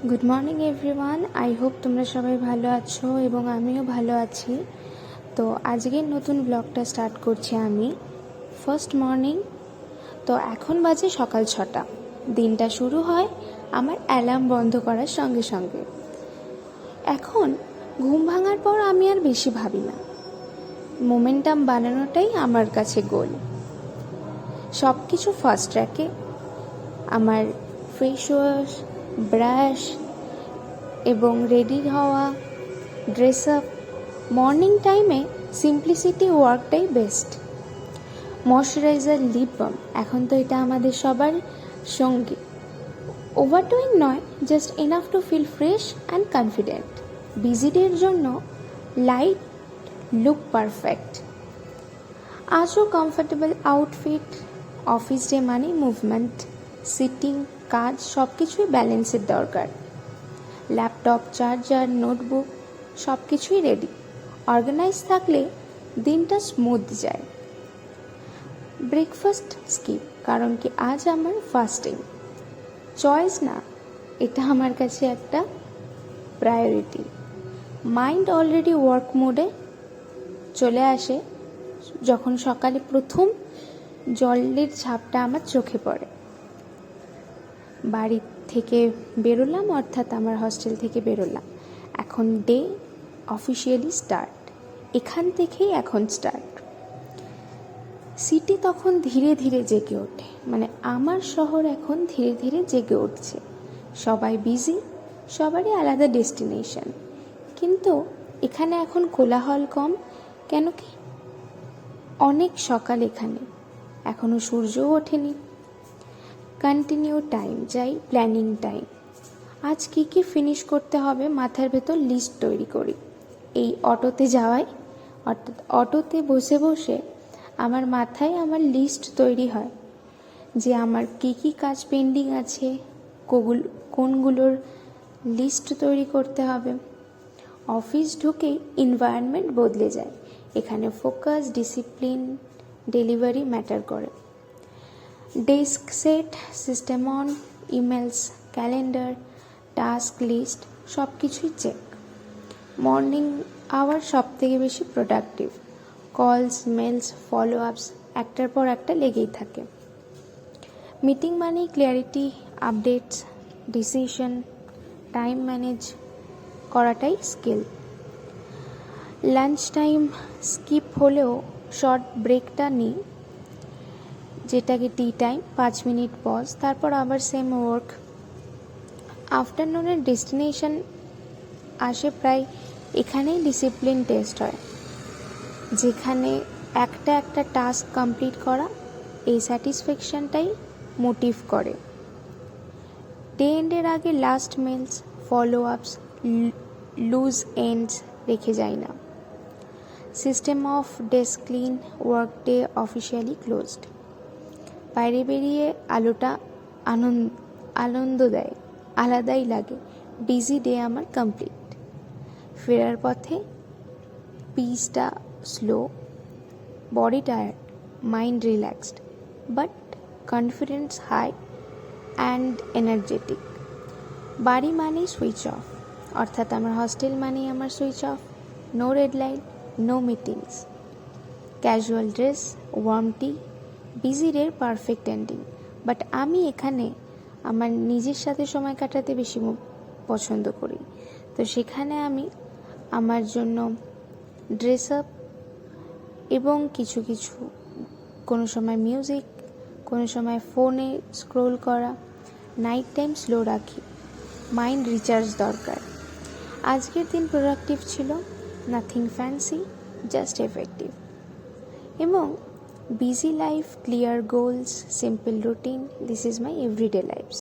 Good morning everyone. I hope তোমরা সবাই ভালো আছো এবং আমিও ভালো আছি। তো আজকের নতুন ব্লগটা স্টার্ট করছি আমি। First morning. তো এখন বাজে সকাল 6টা। দিনটা শুরু হয় আমার অ্যালার্ম বন্ধ করার সঙ্গে সঙ্গে। এখন ঘুম ভাঙার পর আমি আর বেশি ভাবি না, মোমেন্টাম বানানোটাই আমার কাছে গোল। সব কিছু ফার্স্ট ট্র্যাকে। আমার ফেস ওয়াশ, ব্রাশ এবং রেডি হওয়া, ড্রেস আপ। মর্নিং টাইমে সিম্পলিসিটি ওয়ার্কটাই বেস্ট। ময়শ্চারাইজার, লিপ বাম, এখন তো এটা আমাদের সবার সঙ্গী। ওভারডুইং নয়, just enough to feel fresh and confident. Busy ডের জন্য লাইট লুক পারফেক্ট। আজও কমফোর্টেবল আউটফিট। অফিস ডে মানে মুভমেন্ট, সিটিং, কাজ সব কিছুই ব্যালেন্সের দরকার। ল্যাপটপ, চার্জার, নোটবুক সব কিছুই রেডি। অর্গানাইজ থাকলে দিনটা স্মুথ যায়। ব্রেকফাস্ট স্কিপ, কারণ কি আজ আমার ফাস্টিং। চয়েস না, এটা আমার কাছে একটা প্রায়োরিটি। মাইন্ড অলরেডি ওয়ার্ক মোডে চলে আসে যখন সকালে প্রথম জলের ছাপটা আমার চোখে পড়ে। বাড়ি থেকে বেরোলাম, অর্থাৎ আমার হস্টেল থেকে বেরোলাম। এখন ডে অফিসিয়ালি স্টার্ট। এখান থেকেই এখন স্টার্ট। সিটি তখন ধীরে ধীরে জেগে ওঠে, মানে আমার শহর এখন ধীরে ধীরে জেগে উঠছে। সবাই বিজি, সবারই আলাদা ডেস্টিনেশন, কিন্তু এখানে এখন কোলাহল কম। কেন কি অনেক সকাল এখানে, এখনও সূর্যও ওঠেনি। কন্টিনিউ টাইম যাই, প্ল্যানিং টাইম। আজ কী কী ফিনিশ করতে হবে মাথার ভেতর লিস্ট তৈরি করি। এই অটোতে যাওয়াই, অর্থাৎ অটোতে বসে বসে আমার মাথায় আমার লিস্ট তৈরি হয় যে আমার কী কী কাজ পেন্ডিং আছে, কোনগুলোর লিস্ট তৈরি করতে হবে। অফিস ঢুকেই এনভায়রনমেন্ট বদলে যায়। এখানে ফোকাস, ডিসিপ্লিন, ডেলিভারি ম্যাটার করে। Desk set, system on, emails, calendar, task list সব কিছুই চেক। মর্নিং আওয়ার সব থেকে বেশি প্রোডাক্টিভ। কলস, মেলস, ফলো আপস একটার পর একটা লেগেই থাকে। মিটিং মানেই clarity, updates, decision, time manage করাটাই স্কিল। লাঞ্চ টাইম স্কিপ হলেও শর্ট ব্রেকটা নিই, যেটাকে টি টাইম, 5 মিনিট পজ, তারপর আবার সেম ওয়ার্ক। আফটারনুনের ডেস্টিনেশন আসে প্রায় এখানেই ডিসিপ্লিন টেস্ট হয়, যেখানে একটা একটা টাস্ক কমপ্লিট করা, এই স্যাটিসফ্যাকশনটাই মোটিভ করে। ডে এন্ডের আগে last mails, follow ups, loose ends রেখে যায় না। System off desk clean, work day officially closed. বাইরে বেরিয়ে আলোটা আনন্দ দেয়, আলাদাই লাগে। বিজি ডে আমার কমপ্লিট। ফেরার পথে পিসটা slow, body tired, mind relaxed, but confidence high and energetic. বাড়ি মানেই সুইচ অফ, অর্থাৎ আমার হস্টেল মানেই আমার switch off. No red light, no meetings, casual dress, warm tea, busy ডের পারফেক্ট এন্ডিং। বাট আমি এখানে আমার নিজের সাথে সময় কাটাতে বেশি পছন্দ করি। তো সেখানে আমি আমার জন্য ড্রেস আপ এবং কিছু কোনো সময় মিউজিক, কোনো সময় ফোনে স্ক্রোল করা, নাইট টাইম স্লো রাখি। মাইন্ড রিচার্জ দরকার। আজকের দিন প্রোডাক্টিভ ছিল, নাথিং ফ্যান্সি, জাস্ট এফেক্টিভ। এবং busy life, clear goals, simple routine, this is my everyday life.